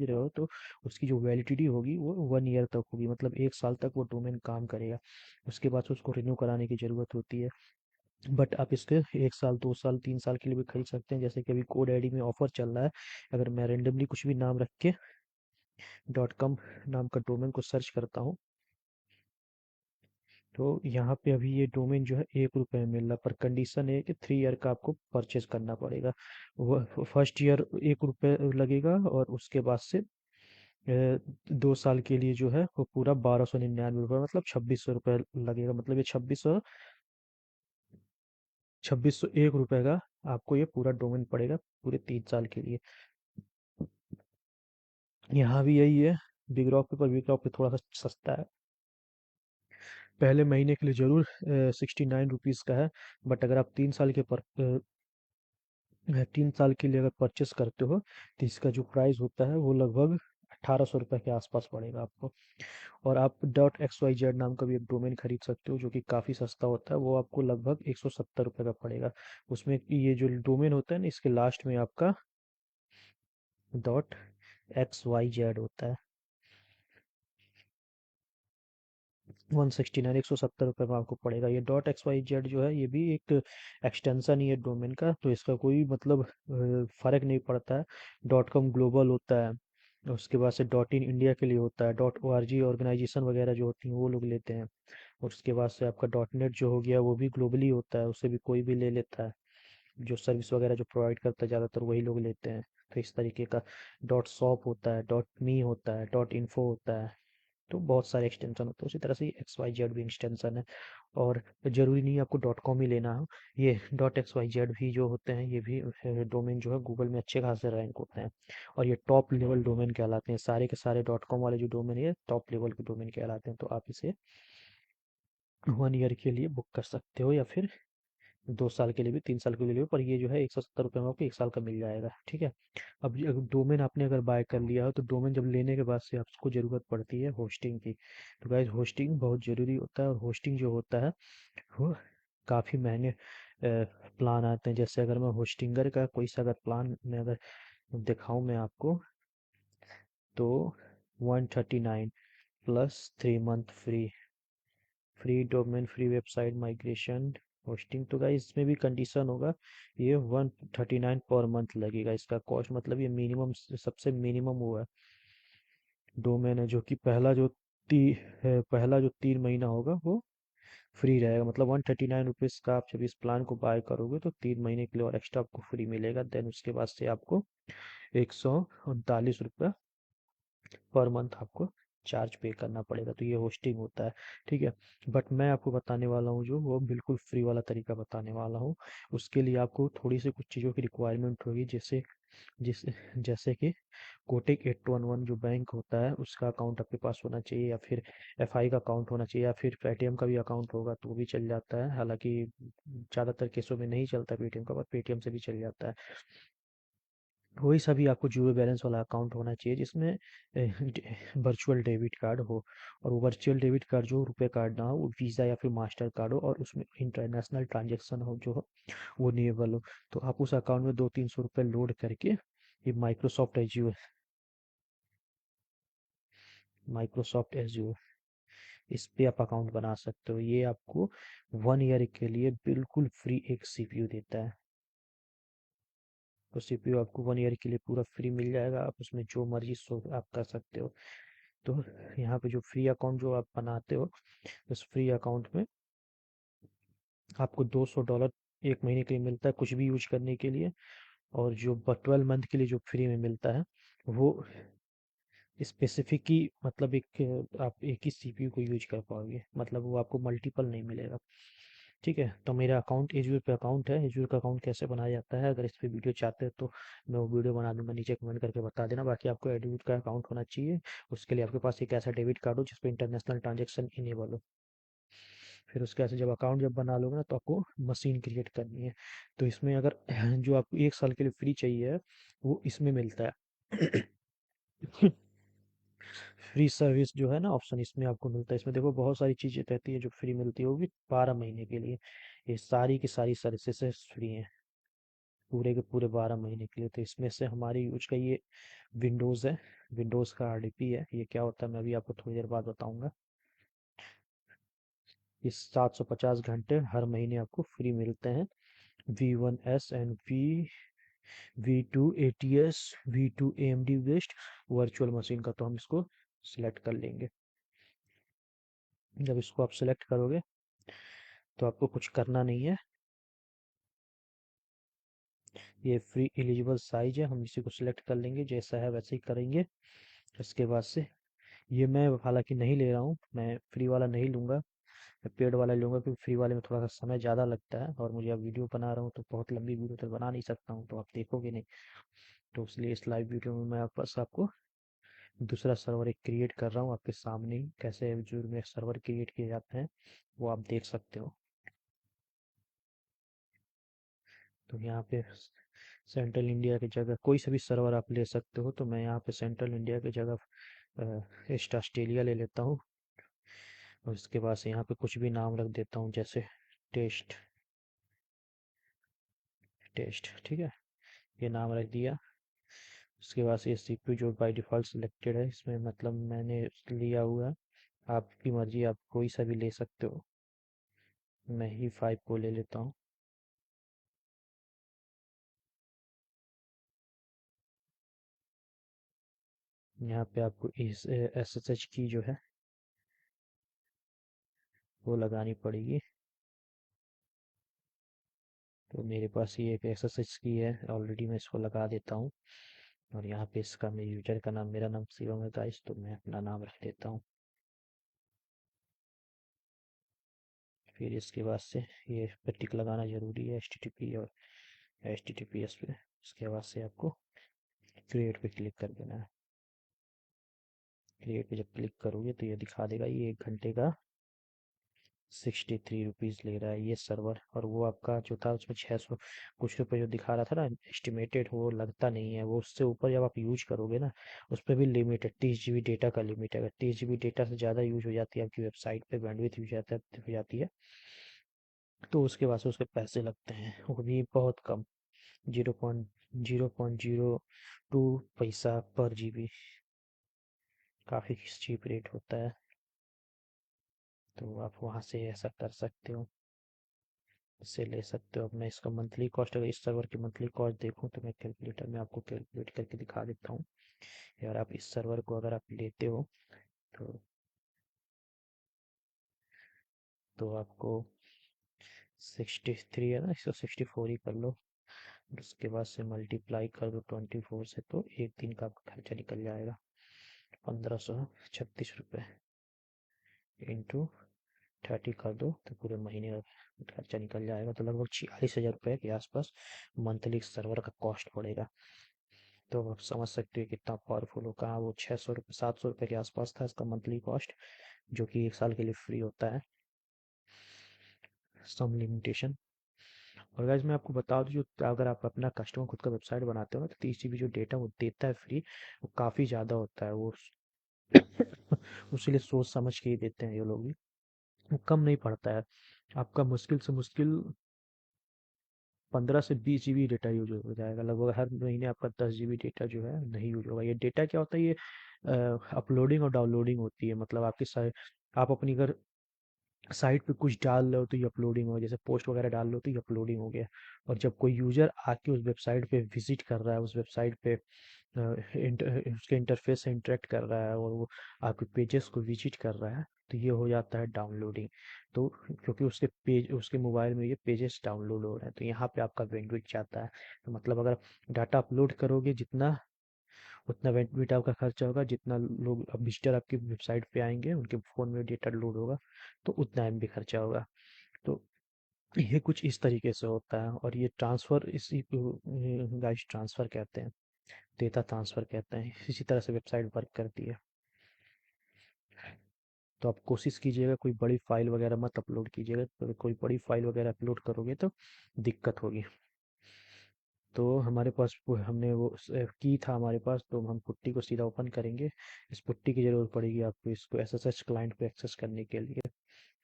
रहे हो तो उसकी जो वैलिडिटी होगी वो 1 ईयर तक होगी, मतलब 1 साल तक वो डोमेन काम करेगा। उसके बाद से उसको रिन्यू कराने की ज़रूरत होती है। बट आप इसके 1 साल 2 साल 3 साल के लिए भी खरीद सकते हैं, जैसे कि अभी कोड आईडी में ऑफर चल रहा है। अगर मैं रेंडमली कुछ भी नाम रख के .com नाम का डोमेन को सर्च करता हूँ, तो यहाँ पे अभी ये डोमेन जो है 1 रुपये में मिल रहा, पर कंडीशन है कि 3 ईयर का आपको परचेज करना पड़ेगा। वो फर्स्ट ईयर 1 रुपये लगेगा, और उसके बाद से 2 साल के लिए जो है वो पूरा 1299 रुपये, मतलब 2600 रुपये लगेगा। मतलब ये 2601 रुपये का आपको ये पूरा डोमेन पड़ेगा पूरे 3 साल के लिए। यहाँ भी यही है, बिग रॉक पे, पर बिग रॉक पे थोड़ा सा सस्ता है। पहले महीने के लिए ज़रूर 69 रुपीज़ का है, बट अगर आप 3 साल के 3 साल के लिए अगर परचेस करते हो तो इसका जो प्राइस होता है वो लगभग 1800 रुपये के आसपास पड़ेगा आपको। और आप .xyz नाम का भी एक डोमेन खरीद सकते हो, जो कि काफ़ी सस्ता होता है। वो आपको लगभग 170 रुपये का पड़ेगा। उसमें ये जो डोमेन होता है ना, इसके लास्ट में आपका .xyz होता है। 169 170 रुपये में आपको पड़ेगा। ये .xyz जो है ये भी एक एक्सटेंशन ही है डोमेन का, तो इसका कोई मतलब फ़र्क नहीं पड़ता है। .com ग्लोबल होता है, उसके बाद से .in इंडिया के लिए होता है। .org ऑर्गेनाइजेशन वगैरह जो होती हैं वो लोग लेते हैं। और उसके बाद से आपका .net जो हो गया वो भी ग्लोबली होता है, उसे भी कोई भी ले लेता है। जो सर्विस वगैरह जो प्रोवाइड करता है ज़्यादातर वही लोग लेते हैं। तो इस तरीके का .shop होता है, .me होता है, .info होता है। तो बहुत सारे एक्सटेंशन होते हैं। उसी तरह से XYZ भी एक्सटेंशन है। और ज़रूरी नहीं है आपको .com ही लेना हो, ये .xyz भी जो होते हैं ये भी डोमेन जो है गूगल में अच्छे खासे रैंक होते हैं। और ये टॉप लेवल डोमेन कहलाते हैं, सारे के सारे .com वाले जो डोमेन है टॉप लेवल के डोमेन कहलाते हैं। तो आप इसे 1 ईयर के लिए बुक कर सकते हो, या फिर 2 साल के लिए भी, 3 साल के लिए भी। पर ये जो है 170 रुपये में आपको 1 साल का मिल जाएगा, ठीक है। अब अगर डोमेन आपने अगर बाय कर लिया हो, तो डोमेन जब लेने के बाद से आपको ज़रूरत पड़ती है होस्टिंग की। तो गाइज होस्टिंग बहुत ज़रूरी होता है, और होस्टिंग जो होता है वो काफ़ी महंगे प्लान आते हैं। जैसे अगर मैं होस्टिंगर का कोई सा अगर प्लान में अगर दिखाऊं मैं आपको, तो 139 plus 3 month free, free domain, free website migration, hosting. तो गाइस इसमें भी कंडीशन होगा, ये 139 पर मंथ लगेगा इसका कॉस्ट। मतलब ये मिनिमम, सबसे मिनिमम वो है डोमेन है, जो कि पहला जो 3 महीना होगा वो फ्री रहेगा। मतलब 139 रुपीज़ का आप जब इस प्लान को बाय करोगे तो 3 महीने के लिए और एक्स्ट्रा आपको फ्री मिलेगा। देन उसके बाद से आपको 139 रुपये पर मंथ आपको चार्ज पे करना पड़ेगा। तो ये होस्टिंग होता है, ठीक है। बट मैं आपको बताने वाला हूँ जो वो बिल्कुल फ्री वाला तरीका बताने वाला हूँ। उसके लिए आपको थोड़ी सी कुछ चीज़ों की रिक्वायरमेंट होगी, जैसे जिस जैसे कि कोटक 811 जो बैंक होता है उसका अकाउंट आपके पास होना चाहिए, या फिर एफआई का अकाउंट होना चाहिए, या फिर पेटीएम का भी अकाउंट होगा तो वो भी चल जाता है। हालांकि ज़्यादातर केसों में नहीं चलता पेटीएम का, पर पेटीएम से भी चल जाता है। वही सभी आपको जीरो बैलेंस वाला अकाउंट होना चाहिए, जिसमें वर्चुअल डेबिट कार्ड हो। और वो वर्चुअल डेबिट कार्ड जो रुपए कार्ड ना हो, वो वीज़ा या फिर मास्टर कार्ड हो, और उसमें इंटरनेशनल ट्रांजैक्शन हो जो हो वो इनेबल हो। तो आप उस अकाउंट में 200-300 रुपये लोड करके ये माइक्रोसॉफ्ट एज्योर इस पे आप अकाउंट बना सकते हो। ये आपको 1 ईयर के लिए बिल्कुल फ्री एक सीपीयू देता है। तो सीपीयू आपको 1 ईयर के लिए पूरा फ्री मिल जाएगा, आप उसमें जो मर्जी सो आप कर सकते हो। तो यहाँ पे जो फ्री अकाउंट जो आप बनाते हो, उस फ्री अकाउंट में आपको $200 1 महीने के लिए मिलता है कुछ भी यूज करने के लिए। और जो 12 मंथ के लिए जो फ्री में मिलता है वो स्पेसिफिक ही, मतलब आप एक ही सीपीयू को यूज कर पाओगे, मतलब वो आपको मल्टीपल नहीं मिलेगा, ठीक है। तो मेरा अकाउंट एज्योर पे अकाउंट है। एज्योर का अकाउंट कैसे बनाया जाता है, अगर इस पे वीडियो चाहते हैं तो मैं वो वीडियो बना दूंगा, नीचे कमेंट करके बता देना। बाकी आपको एज्योर का अकाउंट होना चाहिए। उसके लिए आपके पास एक ऐसा डेबिट कार्ड हो जिसपे इंटरनेशनल ट्रांजेक्शन इनेबल हो। फिर उसके ऐसे जब अकाउंट जब बना लोगे ना, तो आपको मशीन क्रिएट करनी है। तो इसमें अगर जो आपको 1 साल के लिए फ्री चाहिए है वो इसमें मिलता है। फ्री सर्विस जो है ना ऑप्शन, इसमें आपको मिलता है। इसमें देखो बहुत सारी चीज़ें रहती है जो फ्री मिलती है, वो भी 12 महीने के लिए। ये सारी की सारी सर्विसेज फ्री हैं। पूरे के पूरे 12 महीने के लिए। तो इसमें से हमारी यूज का ये विंडोज़ है, विंडोज़ का RDP है। ये क्या होता है मैं अभी आपको थोड़ी देर बाद बताऊंगा। इस 750 घंटे हर महीने आपको फ्री मिलते हैं। V1S and V2 ATS V2 AMD based virtual machine का, तो हम इसको सिलेक्ट कर लेंगे। जब इसको आप सिलेक्ट करोगे तो आपको कुछ करना नहीं है, ये फ्री एलिजिबल साइज है, हम इसी को सिलेक्ट कर लेंगे, जैसा है वैसे ही करेंगे। इसके बाद से ये मैं हालांकि नहीं ले रहा हूँ, मैं फ्री वाला नहीं लूँगा, मैं पेड वाला लूँगा, क्योंकि फ्री वाले में थोड़ा सा समय ज़्यादा लगता है और मुझे अब वीडियो बना रहा हूँ तो बहुत लंबी वीडियो तो बना नहीं सकता हूँ, तो आप देखोगे नहीं। तो इसलिए इस लाइव वीडियो में मैं बस आपको दूसरा सर्वर एक क्रिएट कर रहा हूँ आपके सामने ही, कैसे जो में सर्वर क्रिएट किए जाते हैं वो आप देख सकते हो। तो यहाँ पे सेंट्रल इंडिया की जगह कोई सा भी सर्वर आप ले सकते हो, तो मैं यहाँ पे सेंट्रल इंडिया की जगह ईस्ट ऑस्ट्रेलिया ले लेता हूँ। और इसके बाद से यहाँ पे कुछ भी नाम रख देता हूँ, जैसे टेस्ट टेस्ट, ठीक है, ये नाम रख दिया। उसके बाद से ये CPU जो बाय डिफ़ॉल्ट सिलेक्टेड है, इसमें मतलब मैंने लिया हुआ है, आपकी मर्जी, आप कोई सा भी ले सकते हो। मैं ही 5 को ले लेता हूँ। यहाँ पे आपको इस SSH की जो है वो लगानी पड़ेगी। तो मेरे पास ये एक SSH की है ऑलरेडी, मैं इसको लगा देता हूँ। और यहाँ पे इसका मेरे यूजर का नाम, मेरा नाम शिवम है गाइस, तो मैं अपना नाम रख देता हूँ। फिर इसके बाद से ये पे टिक लगाना ज़रूरी है, HTTP और HTTPS पे। इसके बाद से आपको क्रिएट पे क्लिक कर देना है। क्रिएट पे जब क्लिक करोगे तो ये दिखा देगा ये 1 घंटे का 63 रुपीज़ ले रहा है ये सर्वर। और वो आपका जो था उसमें 600 कुछ रुपए जो दिखा रहा था ना एस्टिमेटेड, वो लगता नहीं है, वो उससे ऊपर जब आप यूज करोगे ना, उस पर भी लिमिट है, 30 GB डेटा का लिमिट है। अगर 30 GB डेटा से ज़्यादा यूज हो जाती है आपकी वेबसाइट पे, बैंडविड्थ हो जाती है, तो उसके बाद से उसके पैसे लगते हैं, वो भी बहुत कम, 0.002 पैसा पर GB, काफ़ी चीप रेट होता है। तो आप वहाँ से ऐसा कर सकते हो, इससे ले सकते हो। अब मैं इसका मंथली कॉस्ट, अगर इस सर्वर की मंथली कॉस्ट देखूं तो मैं कैलकुलेटर में आपको कैलकुलेट करके दिखा देता हूँ। यार आप इस सर्वर को अगर आप लेते हो तो आपको 63 है ना, 164 ही कर लो, और उसके बाद से मल्टीप्लाई कर दो 24 से, तो एक दिन का आपका खर्चा निकल जाएगा 1536 रुपये, इंटू 30 कर दो तो पूरे महीने का खर्चा निकल जाएगा, तो लगभग 46,000 रुपये के आसपास मंथली सर्वर का कॉस्ट पड़ेगा। तो आप समझ सकते हो कितना पावरफुल हो, कहाँ वो 600 रुपये 700 रुपये के आसपास था इसका मंथली कॉस्ट, जो कि 1 साल के लिए फ्री होता है, सम लिमिटेशन। और गाइस मैं आपको बता दूं, जो अगर आप अपना कस्टमर खुद का वेबसाइट बनाते हो ना, तो 30 GB जो डेटा वो देता है फ्री, वो काफ़ी ज़्यादा होता है, वो उसी लिए सोच समझ के ही देते हैं ये लोग भी, वो कम नहीं पड़ता है। आपका मुश्किल से मुश्किल 15 से 20 GB डेटा यूज हो जाएगा, लगभग हर महीने आपका 10 GB डेटा जो है नहीं यूज होगा। ये डेटा क्या होता है, ये अपलोडिंग और डाउनलोडिंग होती है, मतलब आपकी साइट, आप अपनी अगर साइट पे कुछ डाल रहे हो तो ये अपलोडिंग हो, जैसे पोस्ट वगैरह डाल रहे हो तो ये अपलोडिंग हो गया। और जब कोई यूजर आके उस वेबसाइट पे विजिट कर रहा है, उस वेबसाइट पे उसके इंटरफेस से इंटरेक्ट कर रहा है और वो आपके पेजेस को विजिट कर रहा है, तो ये हो जाता है डाउनलोडिंग। तो क्योंकि उसके पेज, उसके मोबाइल में ये पेजेस डाउनलोड हो रहे हैं, तो यहाँ पे आपका बैंडविड्थ जाता है। तो मतलब अगर डाटा अपलोड करोगे जितना, उतना बैंडविड्थ आपका खर्चा होगा, जितना लोग अब विजिटर आपकी वेबसाइट पे आएंगे उनके फ़ोन में डेटा लोड होगा, तो उतना MB खर्चा होगा। तो ये कुछ इस तरीके से होता है। और ये ट्रांसफ़र, इसी को गाइस ट्रांसफ़र कहते हैं, डेटा ट्रांसफ़र कहते हैं, इसी तरह से वेबसाइट वर्क करती है। तो आप कोशिश कीजिएगा कोई बड़ी फाइल वगैरह मत अपलोड कीजिएगा, तो कोई बड़ी फाइल वगैरह अपलोड करोगे तो दिक्कत होगी। तो हमारे पास वो हमने वो की था हमारे पास, तो हम पुट्टी को सीधा ओपन करेंगे। इस पुट्टी की ज़रूरत पड़ेगी आपको इसको एसएसएच क्लाइंट पे एक्सेस करने के लिए।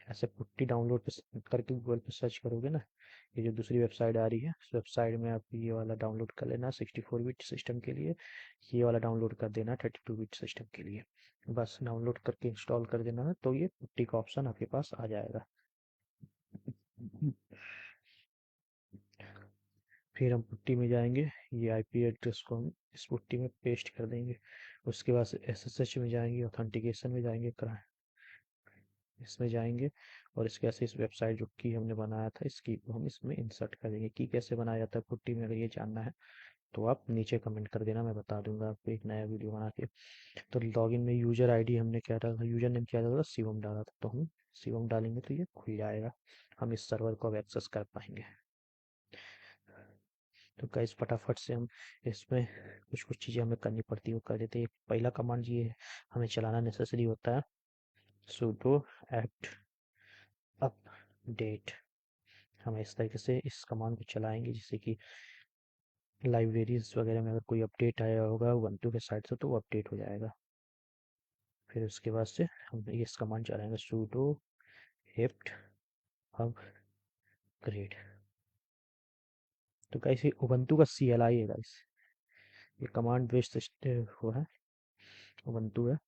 ऐसे पुट्टी डाउनलोड पे करके गूगल पे सर्च करोगे ना, ये जो दूसरी वेबसाइट आ रही है, इस वेबसाइट में आप ये वाला डाउनलोड कर लेना 64 बिट सिस्टम के लिए। ये वाला डाउनलोड कर देना 32 बिट सिस्टम के लिए। बस डाउनलोड करके इंस्टॉल कर देना है, तो ये पुट्टी का ऑप्शन आपके पास आ जाएगा। फिर हम पुट्टी में जाएंगे, ये आईपी एड्रेस को हम इस पुट्टी में पेस्ट कर देंगे। उसके बाद एसएसएच में जाएंगे, ऑथेंटिकेशन में जाएंगे, इसमें जाएंगे, और इसके ऐसे इस वेबसाइट जो की हमने बनाया था इसकी को हम इसमें इंसर्ट कर देंगे। की कैसे बनाया जाता है पुट्टी में, अगर ये जानना है तो आप नीचे कमेंट कर देना, मैं बता दूंगा आपको एक नया वीडियो बना के। तो लॉगिन में यूजर आईडी हमने क्या डाला था, यूजर नेम क्या डाला था, शिवम डाला था, तो हम शिवम डालेंगे तो ये खुल जाएगा, हम इस सर्वर को अब एक्सेस कर पाएंगे। तो गाइस फटाफट से हम इसमें कुछ कुछ चीज़ें हमें करनी पड़ती है वो कर देते हैं। पहला कमांड ये हमें चलाना नेसेसरी होता है, sudo apt अपडेट। हम इस तरीके से इस कमांड को चलाएंगे जिससे कि लाइब्रेरीज वगैरह में अगर कोई अपडेट आया होगा ubuntu के साइड से तो वो अपडेट हो जाएगा। फिर उसके बाद से हम ये इस कमांड चलाएंगे sudo apt अपग्रेड। तो गाइस ये ubuntu का CLI है गाइस, ये कमांड बेस्ड वो है, ubuntu है।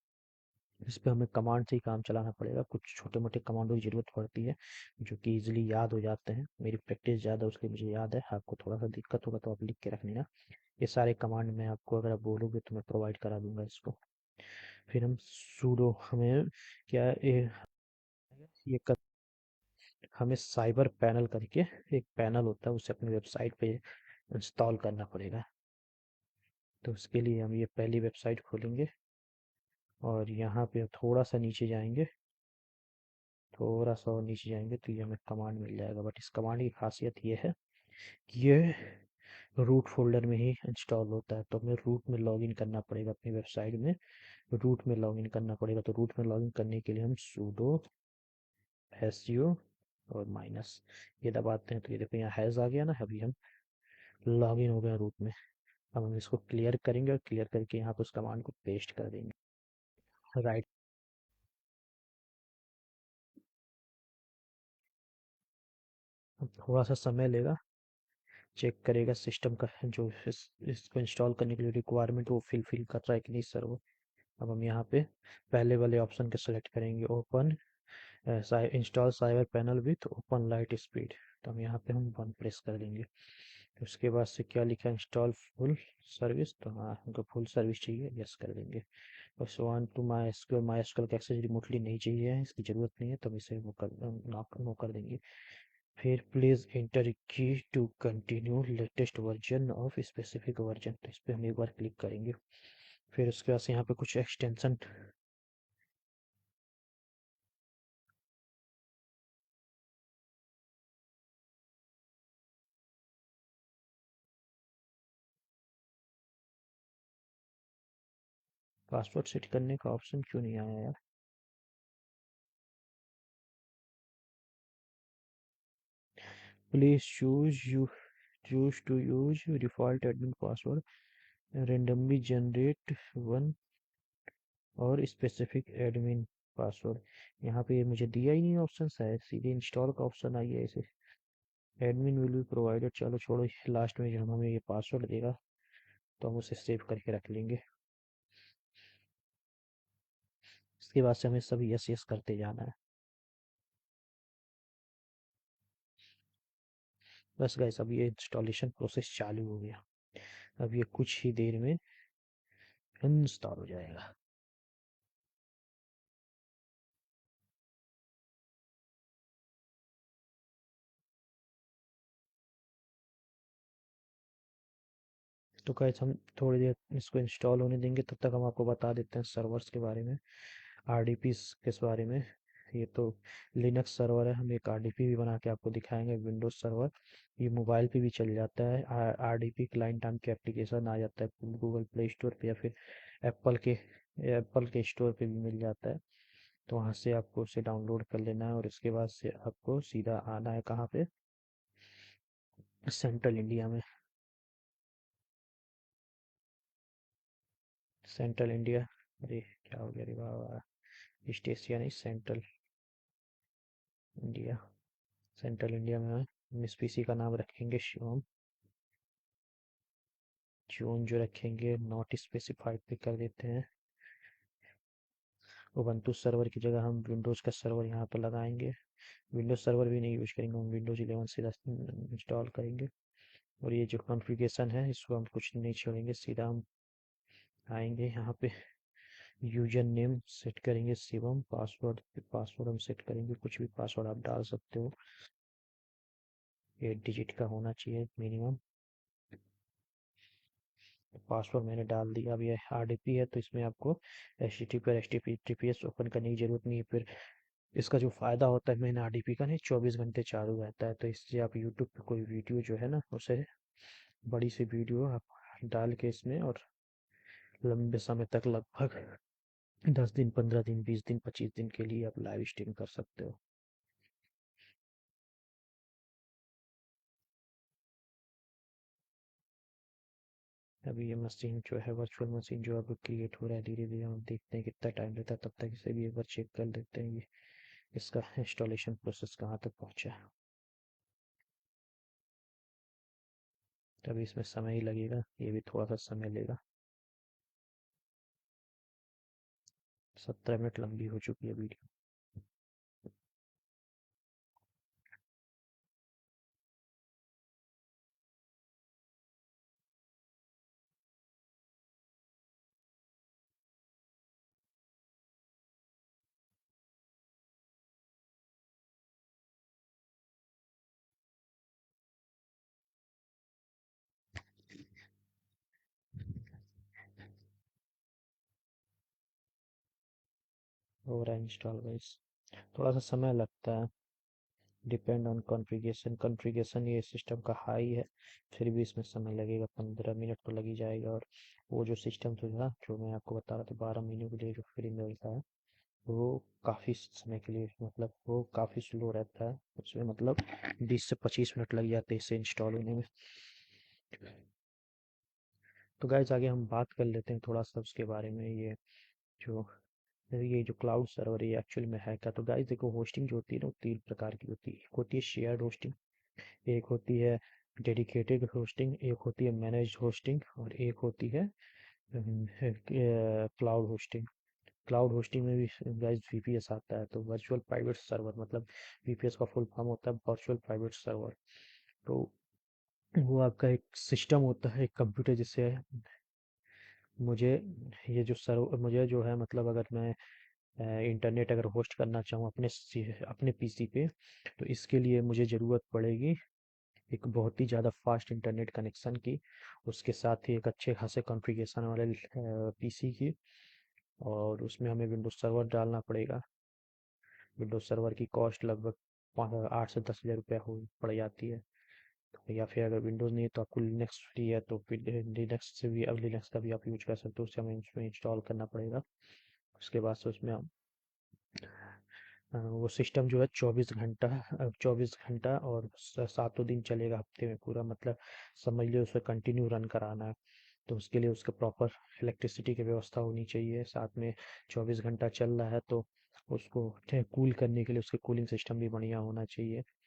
इस पे हमें कमांड से ही काम चलाना पड़ेगा। कुछ छोटे मोटे कमांडों की ज़रूरत पड़ती है जो कि इजीली याद हो जाते हैं। मेरी प्रैक्टिस ज़्यादा है उसलिए मुझे याद है, आपको थोड़ा सा दिक्कत होगा तो आप लिख के रख लेना। ये सारे कमांड मैं आपको अगर आप बोलोगे तो मैं प्रोवाइड करा दूंगा इसको। फिर हम सूडो हमें क्या ये कर, हमें साइबर पैनल करके एक पैनल होता है, उसे अपनी वेबसाइट पे इंस्टॉल करना पड़ेगा। तो उसके लिए हम ये पहली वेबसाइट खोलेंगे और यहाँ पे थोड़ा सा नीचे जाएंगे, थोड़ा सा और नीचे जाएंगे तो ये हमें कमांड मिल जाएगा। बट इस कमांड की खासियत ये है कि ये रूट फोल्डर में ही इंस्टॉल होता है, तो हमें रूट में लॉगिन करना पड़ेगा अपनी वेबसाइट में, रूट में लॉगिन करना पड़ेगा। तो रूट में लॉगिन करने के लिए हम sudo su और माइनस ये दबाते हैं, तो ये देखो यहाँ हैज़ आ गया ना, अभी हम लॉगिन हो गए रूट में। अब हम इसको क्लियर करेंगे और क्लियर करके यहाँ पर उस कमांड को पेस्ट कर देंगे। राइट, थोड़ा सा समय लेगा, चेक करेगा सिस्टम का जो इसको इंस्टॉल करने के लिए रिक्वायरमेंट वो फिल कर रहा है कि नहीं सर वो। अब हम यहाँ पे पहले वाले ऑप्शन को सेलेक्ट करेंगे, open install cyber panel with open light speed. तो हम यहाँ पे हम वन प्रेस कर देंगे। तो उसके बाद से क्या लिखा है, इंस्टॉल फुल सर्विस, तो हाँ हमको फुल सर्विस चाहिए, यस कर देंगे। बस वन टू माई एसक्यूएल का एक्सेस रिमोटली नहीं चाहिए, इसकी ज़रूरत नहीं है, तो हम इसे वो कर नो कर देंगे। फिर please enter key to continue latest version of specific version, तो इस पर हम एक बार क्लिक करेंगे। फिर उसके बाद से यहाँ पे कुछ एक्सटेंशन, पासवर्ड सेट करने का ऑप्शन क्यों नहीं आया यार। Please choose to use default admin password randomly generate one और स्पेसिफिक एडमिन पासवर्ड। यहाँ पे मुझे दिया ही नहीं ऑप्शन, शायद सीधे इंस्टॉल का ऑप्शन आई है इसे, एडमिन विल बी प्रोवाइडेड। चलो छोड़ो, लास्ट में जब हमें ये पासवर्ड देगा तो हम उसे सेव करके रख लेंगे। इसके बाद से हमें सब यस यस करते जाना है। बस गाइस अब ये इंस्टॉलेशन प्रोसेस चालू हो गया, अब ये कुछ ही देर में इंस्टॉल हो जाएगा। तो गाइस हम थोड़ी देर इसको इंस्टॉल होने देंगे, तब तक हम आपको बता देते हैं सर्वर्स के बारे में, आरडीपी के बारे में। ये तो लिनक्स सर्वर है, हम एक आरडीपी भी बना के आपको दिखाएंगे, विंडोज सर्वर। ये मोबाइल पे भी चल जाता है, आरडीपी क्लाइंट नाम के एप्लीकेशन आ जाता है गूगल प्ले स्टोर पे या फिर एप्पल के एप्पल के स्टोर पे भी मिल जाता है। तो वहाँ से आपको उसे डाउनलोड कर लेना है और इसके बाद से आपको सीधा आना है कहाँ पे, सेंट्रल इंडिया में। सेंट्रल इंडिया, अरे क्या हो गया रे बाबा, ईस्ट एशिया नहीं, सेंट्रल इंडिया। सेंट्रल इंडिया में हम इस पीसी का नाम रखेंगे शिवम। जोन जो रखेंगे नॉट स्पेसिफाइड पे कर देते हैं। उबंटू सर्वर की जगह हम विंडोज़ का सर्वर यहाँ पर लगाएंगे। विंडोज़ सर्वर भी नहीं यूज करेंगे, हम विंडोज़ 11 सीधा इंस्टॉल करेंगे। और ये जो कॉन्फ़िगरेशन है इसको हम कुछ नहीं छोड़ेंगे, सीधा हम आएंगे यहाँ पे, यूजर नेम सेट करेंगे शिवम, पासवर्ड हम सेट करेंगे, कुछ भी पासवर्ड आप डाल सकते हो, 8 डिजिट का होना चाहिए मिनिमम। पासवर्ड मैंने डाल दिया। अब ये आरडीपी है तो इसमें आपको एचटीटीपी और एचटीटीपीएस ओपन करने की जरूरत नहीं है। फिर इसका जो फ़ायदा होता है मेन आरडीपी का नहीं, 24 घंटे चालू रहता है, तो इससे आप यूट्यूब पे कोई वीडियो जो है ना उसे, बड़ी सी वीडियो आप डाल के इसमें और लंबे समय तक, लगभग 10 दिन 15 दिन 20 दिन 25 दिन के लिए आप लाइव स्ट्रीम कर सकते हो। अभी ये मशीन जो है वर्चुअल मशीन जो अब क्रिएट हो रहा है धीरे धीरे, हम देखते हैं कितना टाइम लेता है, तब तक इसे भी एक बार चेक कर लेते हैं ये इसका इंस्टॉलेशन प्रोसेस कहाँ तक पहुँचा है। तभी इसमें समय ही लगेगा, ये भी थोड़ा सा समय लेगा। 17 मिनट लंबी हो चुकी है वीडियो। हो रहा है इंस्टॉल गाइस, थोड़ा सा समय लगता है, डिपेंड ऑन कॉन्फ़िगरेशन। कॉन्फ़िगरेशन ये सिस्टम का हाई है, फिर भी इसमें समय लगेगा, 15 मिनट तो लग ही जाएगा। और वो जो सिस्टम तो था जो मैं आपको बता रहा था 12 महीनों के लिए जो फ्री मिलता है, वो काफ़ी समय के लिए, मतलब वो काफ़ी स्लो रहता है, उसमें मतलब 20 से 25 मिनट लग जाते हैं इसे इंस्टॉल होने में। तो गाइस आगे हम बात कर लेते हैं थोड़ा सा उसके बारे में, जो ये जो क्लाउड सर्वर है ये एक्चुअल में है क्या। तो गाइस देखो, होस्टिंग जो होती है ना वो 3 प्रकार की होती है। एक होती है शेयर्ड होस्टिंग, एक होती है डेडिकेटेड होस्टिंग, एक होती है मैनेज्ड होस्टिंग, और एक होती है क्लाउड होस्टिंग। क्लाउड होस्टिंग में भी गाइस वीपीएस आता है, तो वर्चुअल प्राइवेट सर्वर, मतलब वीपीएस का फुल फॉर्म होता है वर्चुअल प्राइवेट सर्वर। तो वो आपका एक सिस्टम होता है, एक कंप्यूटर जिससे मुझे मुझे जो है, मतलब अगर मैं इंटरनेट अगर होस्ट करना चाहूँ अपने पीसी पे, तो इसके लिए मुझे ज़रूरत पड़ेगी एक बहुत ही ज़्यादा फास्ट इंटरनेट कनेक्शन की, उसके साथ ही एक अच्छे खासे कॉन्फ़िगरेशन वाले पीसी की, और उसमें हमें विंडोज सर्वर डालना पड़ेगा। विंडोज सर्वर की कॉस्ट लगभग 8 से 10 हज़ार रुपया हो पड़ जाती है। तो या फिर अगर विंडोज़ नहीं है तो आपको लिनक्स फ्री है, तो फिर लिनक्स से भी, अब लिनक्स का भी आप यूज कर सकते हो, उसे हमें उसमें इंस्टॉल करना पड़ेगा। उसके बाद से उसमें हम वो सिस्टम जो है 24 घंटा और सातों दिन चलेगा हफ्ते में पूरा, मतलब समझ लो उसे कंटिन्यू रन कराना है। तो उसके लिए उसका प्रॉपर इलेक्ट्रिसिटी की व्यवस्था होनी चाहिए, साथ में 24 घंटा चल रहा है तो उसको कूल करने के लिए उसके कूलिंग सिस्टम भी बढ़िया होना चाहिए।